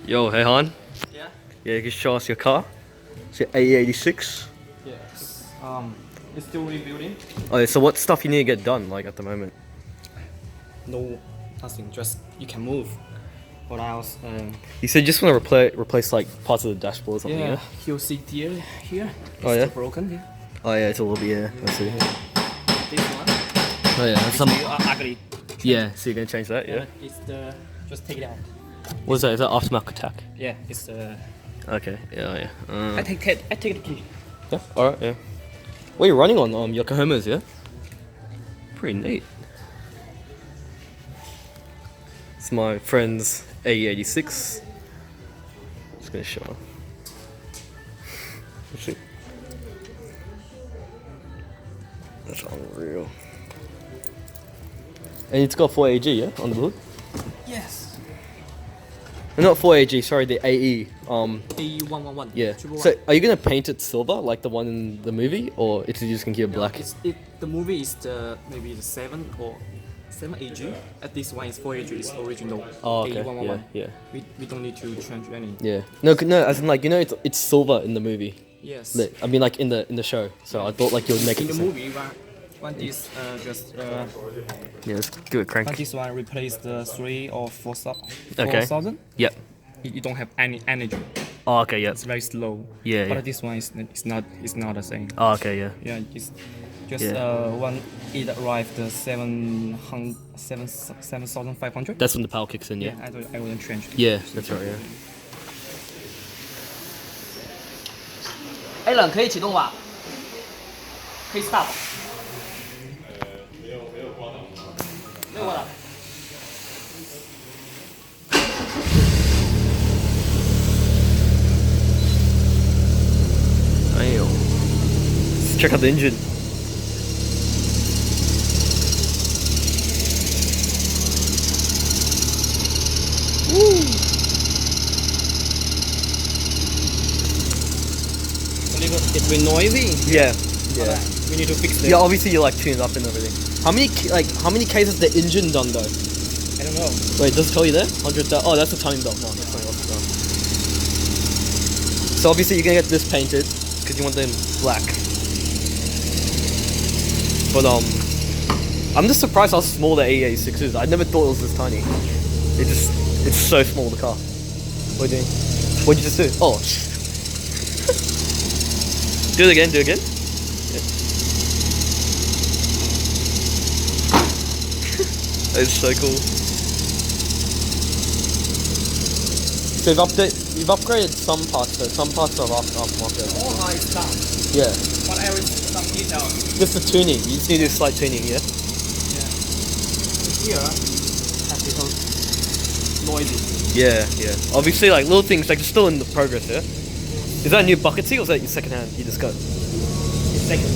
Yo, hey Han. Yeah. Yeah, you can show us your car. It's your AE86. Yeah. It's still rebuilding. Okay, so what stuff you need to get done, like, at the moment? No, nothing. Just you can move. What else? You said you just want to replace like parts of the dashboard or something, yeah? You see here. It's Oh yeah. still broken here. Oh yeah, it's a little bit, yeah. I see. This one. Oh yeah, It's some. ugly. Yeah, so you're gonna change that, yeah? It's the just take it out. What is that? Is that aftermarket attack? Yeah. It's the. Okay, yeah. I take it. I take the key. Yeah, alright, yeah. What are you running on? Yokohamas, yeah? Pretty neat. It's my friend's AE86. Just gonna show her. Let's see. That's unreal. And it's got 4AG, yeah? On the hood? Yes. Not 4AG, sorry, the AE. AE111. Yeah. So, are you gonna paint it silver like the one in the movie, or it's just gonna keep it black? The movie is maybe the 7 or 7 AG. At this one is 4 AG. It's original. Oh, okay. AE111. Yeah. We don't need to change any. Yeah. No, as in like it's silver in the movie. Yes. I mean like in the show. So I thought like you would make in it the movie when this yeah, let's give it a crank. when this one replace the 3 or 4,000. Okay. 4,000. Yep. You don't have any energy. Oh, okay. Yeah. It's very slow. Yeah. But Yeah. this one is not the same. Oh, okay. Yeah. Yeah, it's just Yeah. when it arrived 7,500. That's when the power kicks in. Yeah. I wouldn't change. Yeah. That's right. Yeah. A 冷可以启动吧？可以 start。没有了。Damn. Let's check out the engine. Woo. It's been noisy. Yeah. Yeah. We need to fix it. Yeah. Obviously, you like tuned up and everything. How many Ks has the engine done though? I don't know. Wait, does it tell you there? 100,000. Oh, that's the timing belt. No, that's something else. No. So obviously you're gonna get this painted because you want them black. But I'm just surprised how small the AE86 is. I never thought it was this tiny. It's so small, the car. What are you doing? What'd you just do? Oh. Do it again. Yeah. It's so cool. So you've upgraded some parts though. Some parts are aftermarket. All nice stuff. Yeah. But I will some details. Just the tuning. You just need to do slight tuning, yeah? Yeah. Here has little noisy. Yeah. Obviously, like little things, like it's still in the progress, yeah? Is that a new bucket seat or is that your second hand you just got? It's second.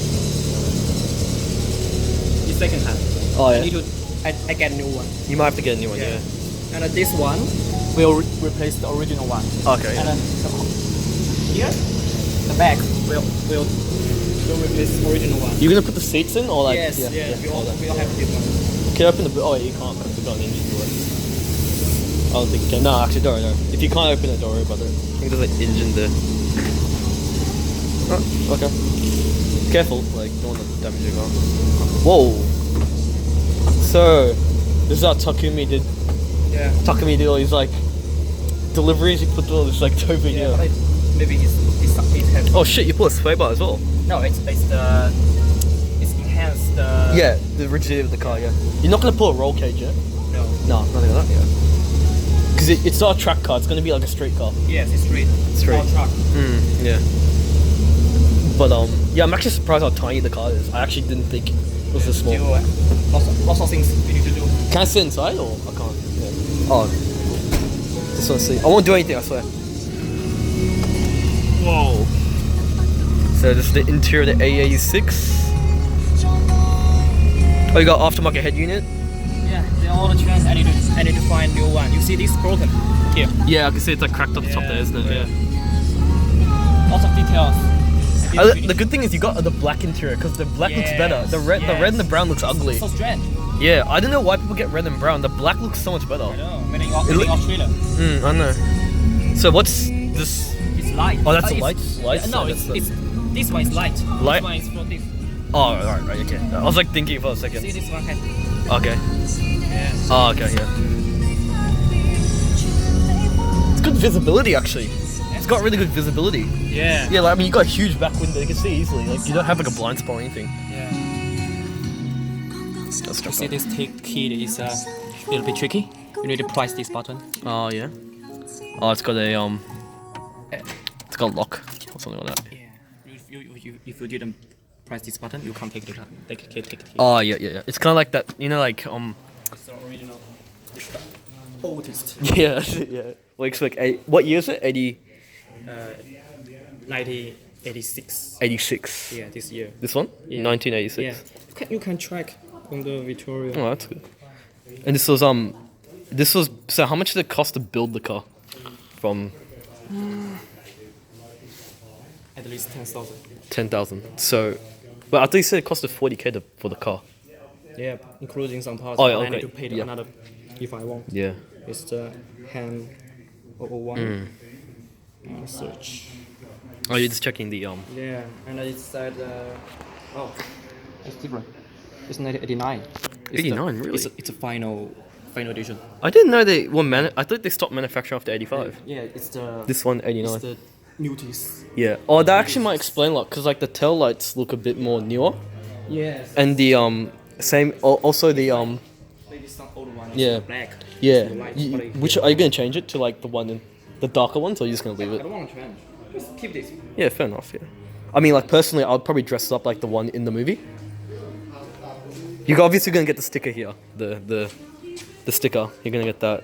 It's second hand. Oh yeah. I get a new one. You might have to get a new one, yeah. And this one will replace the original one. Okay. And then here, the back will replace the original one. You're gonna put the seats in or like? Yes. Yeah. We all have this one. Can you open the boot? Oh, yeah, you can't because we've got an engine door. I don't think you can. No, actually, don't. No. If you can't open it, don't worry about it. I think there's an engine there. Oh, okay. Careful, like, don't want to damage your car. Whoa! So, this is how Takumi did. Yeah. Takumi did all these, like, deliveries. He put all this, like, over here. But maybe it has. Oh shit, you put a sway bar as well? No, it's enhanced. Yeah, the rigidity of the car, yeah. You're not going to put a roll cage, yeah? No. No, nothing like that, yeah. Because it's not a track car, it's going to be like a street car. Yes, it's straight. Straight. Not truck. Yeah. But yeah, I'm actually surprised how tiny the car is. I actually didn't think it was this small. Still, lots of things we need to do. Can I sit inside or I can't? Yeah. Oh. Just want to see. I won't do anything, I swear. Whoa. So this is the interior of the AE86. Oh, you got aftermarket head unit? Yeah, they're all the trends. I need to find new one. You see this broken here? Yeah, I can see it's like cracked up the top there, isn't it? Yeah. Lots of details. The good thing is you got the black interior because the black looks better. The red and the brown looks ugly. So strange. Yeah, I don't know why people get red and brown. The black looks so much better. I know. Made in Australia. I know. So what's this? It's light. Oh, that's But a light? Light? Yeah, no, So it's, that's it's this one is light. Light? This one is for this. Oh, right, okay. I was like thinking for a second. See this one can. Okay. Yeah. Oh, okay, yeah. It's good visibility actually. It's got really good visibility. Yeah. Yeah, like, I mean, you got a huge back window. You can see easily. Like, you don't have like a blind spot or anything. Yeah. Let's You jump see up. this key is a little bit tricky. You need to press this button. Oh yeah. Oh, it's got a it's got a lock or something like that. Yeah. If you didn't press this button, you can't take the key. Oh yeah. It's kind of like that. You know, like It's the original. It's the oldest. Yeah, yeah. Like, what year is it? 1986. 86. Yeah, this year. This one? Yeah. 1986. Yeah. You can track on the Victoria. Oh, that's good. And this was so how much did it cost to build the car? From At least 10,000. 10,000. So, but I thought you said it costed 40K for the car. Yeah, including some parts. Oh, yeah, I okay. need to pay Yeah. another if I want. Yeah. It's the hand 001 search. Oh, you're just checking the Yeah, and it said, oh, it's different. It's 1989. 89, really? It's a final edition. I didn't know they were I thought they stopped manufacturing after 85. Yeah, it's the. This one, 89. It's the newest. Yeah. Oh, that actually might explain a lot, because like the tail lights look a bit more newer, Yes. and the also the Maybe some old one. Yeah. Black. yeah. It's light, You- but it- which are you gonna change it to like the one in the darker ones, or are you just gonna leave I it? don't want to change. Just keep this. Yeah, fair enough. Yeah. I mean, like personally, I'd probably dress it up like the one in the movie. You're obviously gonna get the sticker here, the sticker. You're gonna get that,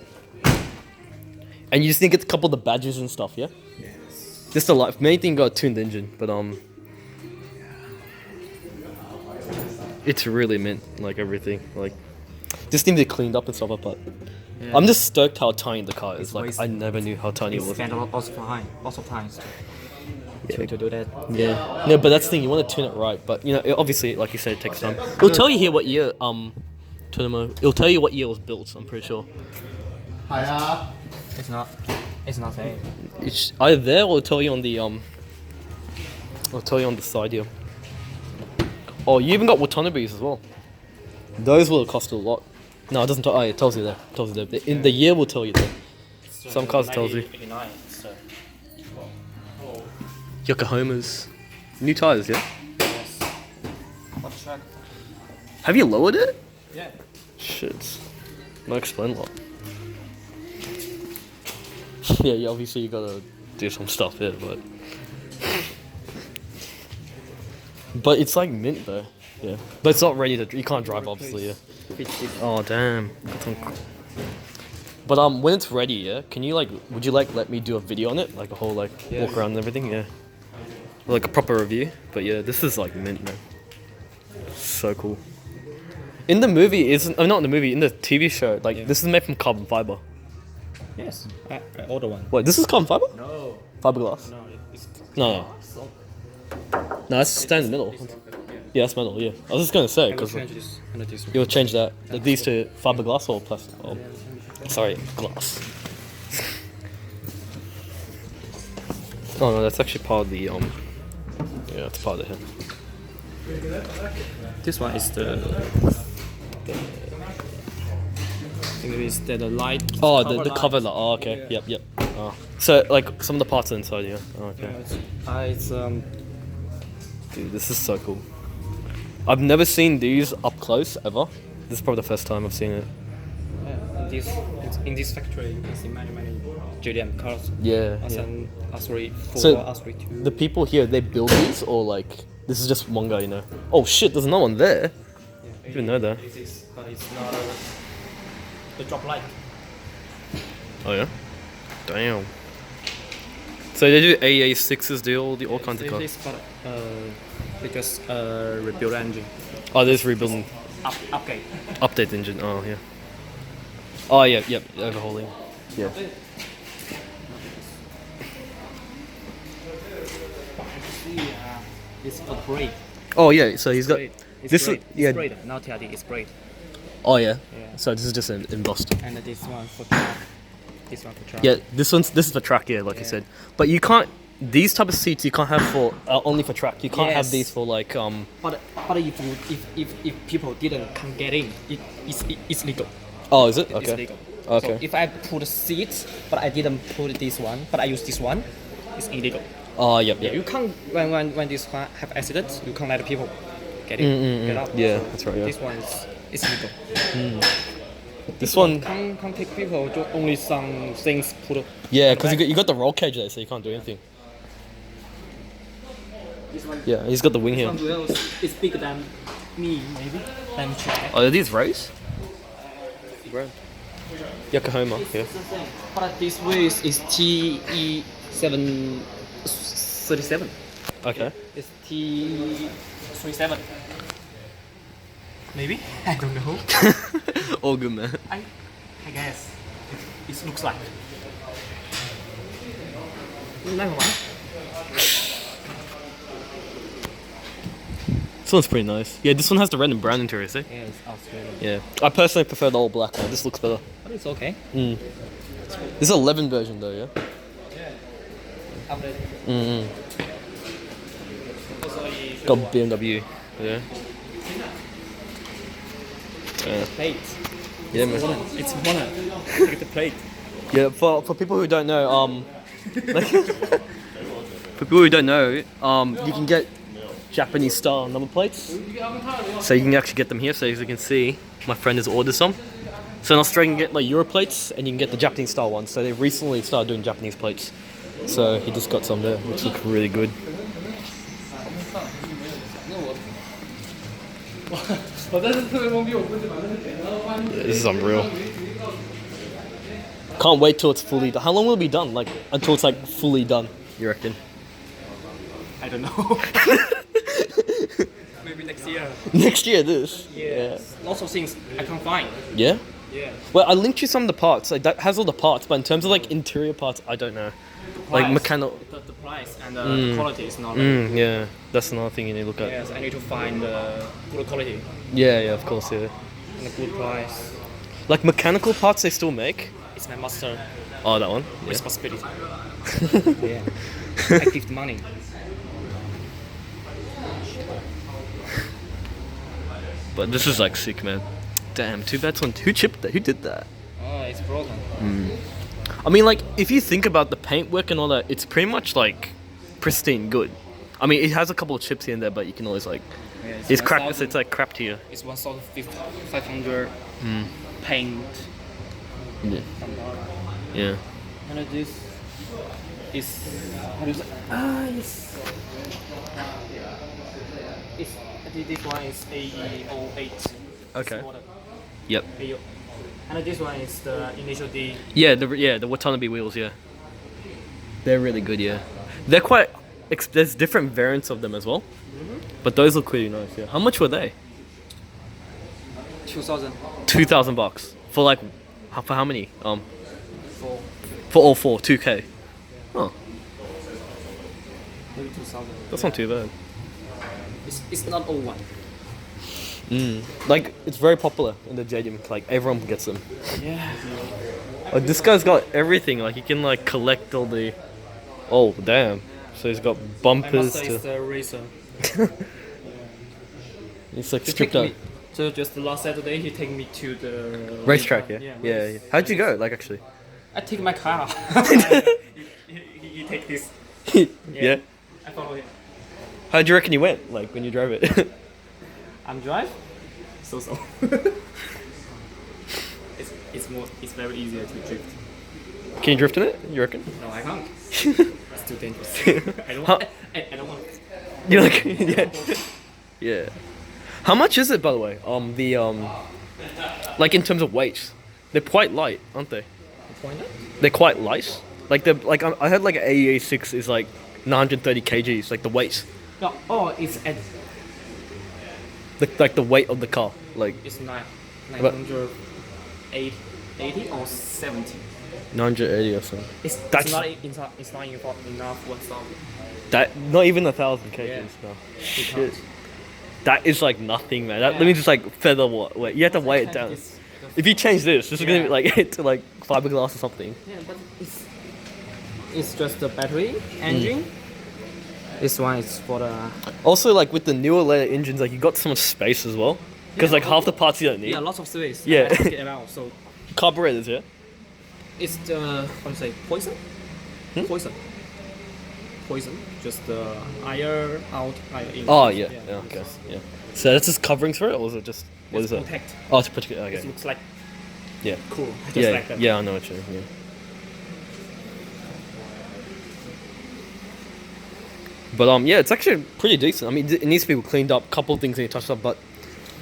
and you just need to get a couple of the badges and stuff. Yeah. Yes. Just the light. Main thing got a tuned engine, but it's really mint, like everything. Like, just need to be cleaned up and stuff. But Yeah. I'm just stoked how tiny the car is. It's Like, wasted. I never knew how tiny it We was. spent lots of time to do that. Yeah. No, but that's the thing. You want to tune it right, but you know, obviously, like you said, it takes time. It'll tell you here what year it'll tell you what year it was built. I'm pretty sure. It's not. It's not saying. It's either there or it'll tell you on the I'll tell you on the side here. Oh, you even got Watanabes as well. Those will cost a lot. No, it doesn't. Oh, it tells you there. It tells you there. In the year will tell you there. Some cars tells you. 89, so. Yokohama's new tires, yeah. Yes. What track? Have you lowered it? Yeah. Shit. Might explain a lot. Yeah, obviously you gotta do some stuff here, but it's like mint though. Yeah, but it's not ready to. You can't drive, obviously. Yeah. Oh damn. But when it's ready, yeah, can you would you let me do a video on it, like a whole Yeah. walk around and everything, yeah, like a proper review. But yeah, this is like mint, man. So cool. In the movie, not in the movie, in the TV show, this is made from carbon fiber. Yes. I ordered one. Wait, this is carbon fiber? No. Fiberglass? No. It's. No. No, that's stand in the middle. Yeah, that's metal. Yeah, I was just gonna say I will because change this. And this one. you'll change that. These two fiberglass or plastic? Oh, sorry, glass. Oh no, that's actually part of the Yeah, it's part of the head. This one is the light. Oh, the cover light. Oh, okay. Yeah. Yep. Oh. So some of the parts are inside here. Oh, okay. It's Dude, this is so cool. I've never seen these up close ever. This is probably the first time I've seen it. in this factory you can see many JDM cars. Yeah. As yeah. an R3 4, So, R3 2. The people here, they build these, or this is just one guy, you know? Oh shit, there's no one there. I didn't know that. But it's not the drop light. Oh yeah? Damn. So they do AE86s, do all kinds of cars. They just rebuild engine. Oh, there's rebuilding, Upgrade. update the engine, oh yeah. Oh yeah, yep, overhauling. Yeah. It's for the brake. Oh yeah, so he's got, It's this sprayed. yeah. It's sprayed. Not TRD, it's sprayed. Oh yeah? Yeah. So this is just embossed. And this one for cab. This one for track. Yeah, this is for track, yeah, like you Yeah. said. But you can't. These type of seats you can't have for only for track. You can't have Yes. these for like But if people can't get in, it's legal. Oh, is it? It's Okay. legal. Okay. So if I put a seat, but I didn't put this one, but I use this one, it's illegal. Oh, yep, Yeah, yep. you can't when this one have accidents, you can't let people get in, get out. Yeah, So that's right, yeah. This one is legal. This one, Can't take people. Just only some things put. yeah, because you got the roll cage there, so you can't do anything. This one. Yeah, he's got the wing This here. one wheel is bigger than me, maybe. Than chair. Oh, are these rays? Bro. Yokohama, yeah. It's the same. But this wheel is TE737. Okay. It's T37. Maybe? I don't know. All good, man. I guess. It looks like. Never mind. This one's pretty nice. Yeah, this one has the red and brown interior, see? Yeah, it's Australian. Yeah. I personally prefer the all black one. This looks better. But it's okay. This is 11 version though, yeah? Update. Got BMW. Yeah. Plate. Yeah, man. It's wanna. Look at the plate. Yeah, for people who don't know, like, for people who don't know, you can get Japanese style number plates. So you can actually get them here. So as you can see, my friend has ordered some. So in Australia, you can get like Euro plates, and you can get the Japanese style ones. So they recently started doing Japanese plates. So he just got some there, which look really good. This is unreal. Can't wait till it's fully done. How long will it be done? Like until it's like fully done, you reckon? I don't know. Maybe next year. Next year, this. Yes. Lots of things I can't find. Yeah. Yeah. Well, I linked you some of the parts. Like that has all the parts, but in terms of like interior parts, I don't know. Like mechanical. The price and the quality is not. Right. Yeah, that's another thing you need to look at. Yes, I need to find good quality Yeah, of course, yeah. and a good price. Like mechanical parts, they still make. It's my master Oh, that one. Yeah. responsibility. Yeah. I give the money. But this is like sick, man. Damn, too bad someone. Who chipped that? Who did that? Oh, it's broken. I mean, like, if you think about the paintwork and all that, it's pretty much like pristine good. I mean, it has a couple of chips here and there, but you can always like. Yeah, It's crap. 1,000 It's like crap here. It's 1,500 paint. Yeah. Yeah. And this is how do you say? This one is AE86. Okay. Model. Yep. AE. And this one is the initial D. Yeah, the Watanabe wheels. Yeah. They're really good. Yeah. They're quite. There's different variants of them as well. But those look pretty nice. Yeah. How much were they? 2,000 $2,000 for like. For how many? for For all four, 2K. Oh, maybe 2,000. that's not too bad. It's not all one. Like, it's very popular in the stadium. Like, everyone gets them. Yeah. Like, this guy's got everything. Like, he can, like, collect all the... Oh, damn. So he's got My bumpers master is the racer. He's, like, He stripped took out. me. So just last Saturday, he take me to the Racetrack, yeah? Yeah. Yeah. How'd you go, like, actually? I take my car. he take his. Yeah? I follow him. How'd you reckon you went, like, when you drove it? I'm drive. So. It's very easier to drift. Can you drift in it, you reckon? No, I can't. It's too dangerous. I don't. Huh? I don't want. You're like... Yeah. Yeah. How much is it, by the way? Like, in terms of weight? They're quite light, aren't they? They're quite light. Like I heard like an AE86 is like 930 kgs, like the weight, No. Oh, it's at. like the weight of the car, like It's 980 or 70. 980 or something. It's That's- not enough 1,000. That not even 1,000 kgs. Yeah. No. You Shit. can't. That is like nothing, man. That Yeah. let me just like feather weight. You have to weigh it down. It's the If you change this is gonna be like to like fiberglass or something. Yeah, but it's just the battery engine. This one is for the Also, like with the newer later engines, like you got so much space as well. Because like half the parts you don't need. yeah, lots of space. Yeah. I take it out. So Carburetors, yeah. it's the what do you say poison? Poison. Just the air out, air in. Oh yeah. Okay. Yeah. So that's just coverings for it, or is it just what It's is it? protect. Oh, it's protect. It Okay. looks like Yeah. cool. Just Yeah. like that. Yeah, I know what you mean. Yeah. But yeah, it's actually pretty decent. I mean, it needs to be cleaned up. Couple things need to touch up, but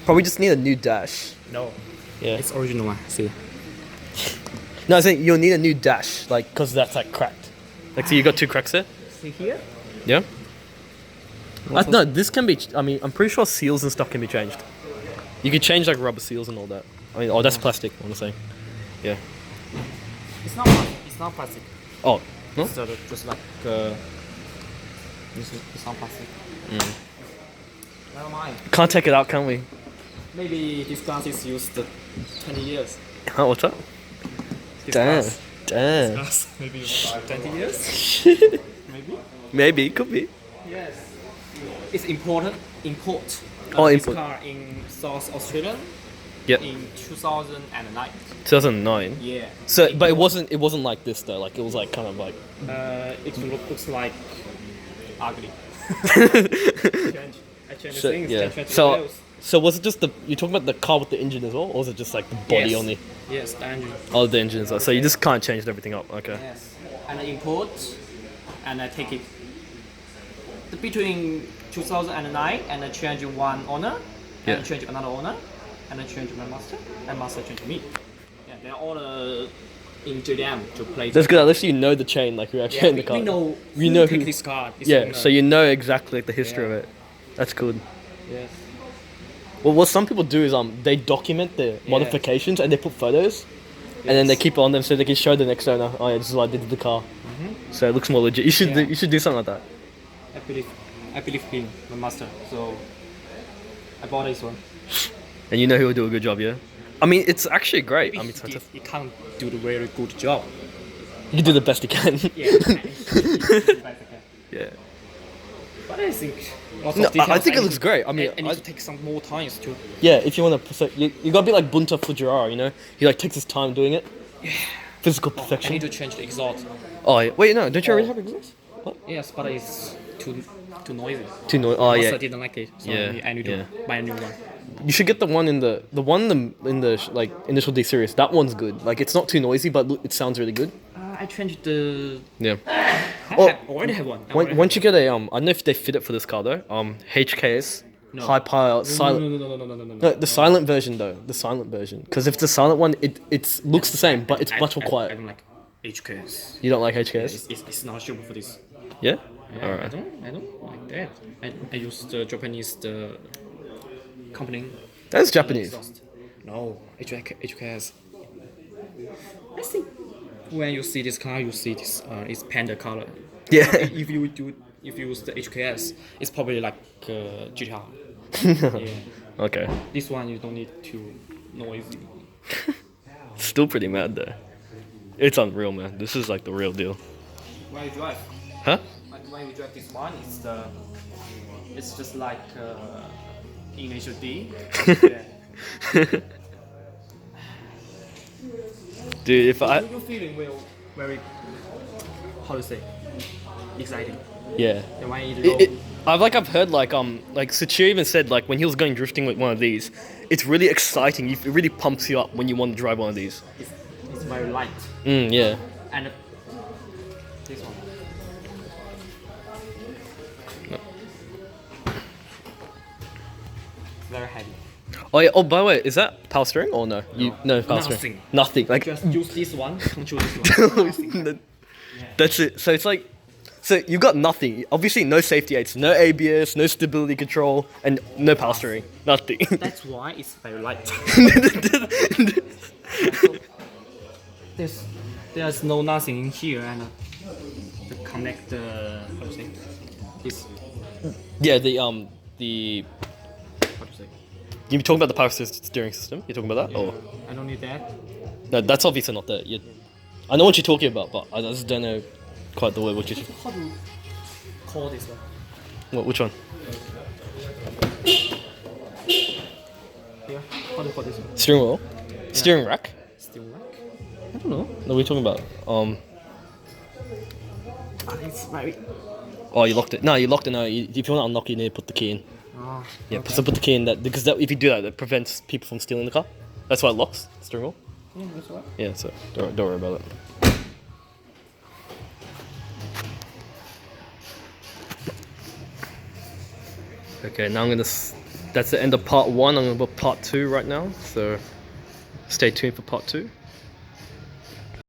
probably just need a new dash. No. Yeah. It's original one. See. No, I think you'll need a new dash, like, because that's like cracked. Like, so you got 2 cracks there. See here? Yeah. No, this can be. I mean, I'm pretty sure seals and stuff can be changed. You could change like rubber seals and all that. I mean, oh, that's plastic. I'm saying. Yeah. It's not plastic. It's not plastic. Oh. No? It's just like it's not plastic. Never mind. Can't take it out, can we? Maybe this glass is used 20 years. Oh, what's up? This Damn. glass. Damn. Glass maybe 20 years. Maybe. Maybe, could be. Yes. It's important. Import. Oh, this import. car in South Australia Yep. in 2009. 2009. Yeah. So, but it wasn't like this though. Like it was like kind of like. It looks like ugly. I changed So, things. yeah. Changed So, wheels. so was it just the you're talking about the car with the engine as well, or was it just like the body Yes. only? Yes, the engine. Oh, the engine. So you just kind of changed everything up. Okay. Yes. And I import and I take it between 2009 and I change one owner Yeah. and I change another owner and I change my master and master change me. Yeah, they're all in JDM to play. That's good. At least you know the chain, like you're actually Yeah, in the car. we know We know take who. this car. This Yeah. owner. So you know exactly like, the history Yeah. of it. That's good. Yes. Well, what some people do is they document the modifications and they put photos, and then they keep it on them so they can show the next owner. Oh yeah, this is what I did to the car. So it looks more legit. You should Yeah. you should do something like that. I believe him, my master. So I bought this one. And you know he will do a good job, yeah. I mean, it's actually great. I mean, it's he can't do the very good job. you do the best you can. Yeah. Yeah. But I think lots No, of details I think it need looks to- great. I mean, I need to take some more time to. yeah. If you want to, so you gotta be like Bunta Fujiwara, you know. He like takes his time doing it. Yeah. Physical I perfection. need to change the exhaust. Oh yeah. Wait, no. Don't you already have exhaust? What? Yes, but it's too noisy. Too noisy. Oh Also, yeah. I didn't like it, so Yeah, I need to yeah. buy a new one. You should get the one in the like initial D series. That one's good. Like it's not too noisy, but it sounds really good. I changed the. Yeah. I already have one. Once you get a I don't know if they fit it for this car though. HKS No. high power silent. No. No, the silent version though. The silent version. Because if the silent one, it looks the same, but it's much more I quiet. don't like HKS. You don't like HKS? It's not suitable for this. Yeah. Yeah, All right. I don't like that. I use the Japanese company. That's Japanese. Exhaust. No, HKS. I think when you see this car, you see this it's panda color. Yeah. If you use the HKS, it's probably like GTR. Yeah. Okay. This one you don't need too noisy. Still pretty mad though. It's unreal, man. This is like the real deal. When you drive, Huh? when you drive this one, it's just like in HD. Yeah. Dude, if I You're feeling very how to say exciting. yeah. And when you go, I've heard like Suchi even said like when he was going drifting with one of these, it's really exciting. It really pumps you up when you want to drive one of these. it's very light. Yeah. And this one. Very heavy. Oh yeah. Oh, by the way, is that power steering or no? No power steering. Nothing. Like Just use this one, control this one. that's it. So it's like, so you got nothing. Obviously, no safety aids, no ABS, no stability control, and no power steering. Nothing. That's why it's very light. There's no nothing in here and to connect the how to say this Yeah. The how to say You talking about the power steering system? You're talking about that? Or I don't need that. no, that's obviously not that. I know what you're talking about, but I just don't know quite the word what you. How do you call this one? Which one? Yeah. How do you call this one? Steering wheel? Steering rack? Still rack? I don't know. No, we're talking about. It's very. Oh, you locked it. No, you locked it now. If you want to unlock it, you need to put the key in. Oh. Yeah, Okay. so put the key in that because if you do that, it prevents people from stealing the car. That's why it locks the steering wheel. Yeah, that's right. Yeah, so don't worry about it. Okay, now I'm gonna. That's the end of part 1. I'm gonna put part 2 right now. So stay tuned for part 2.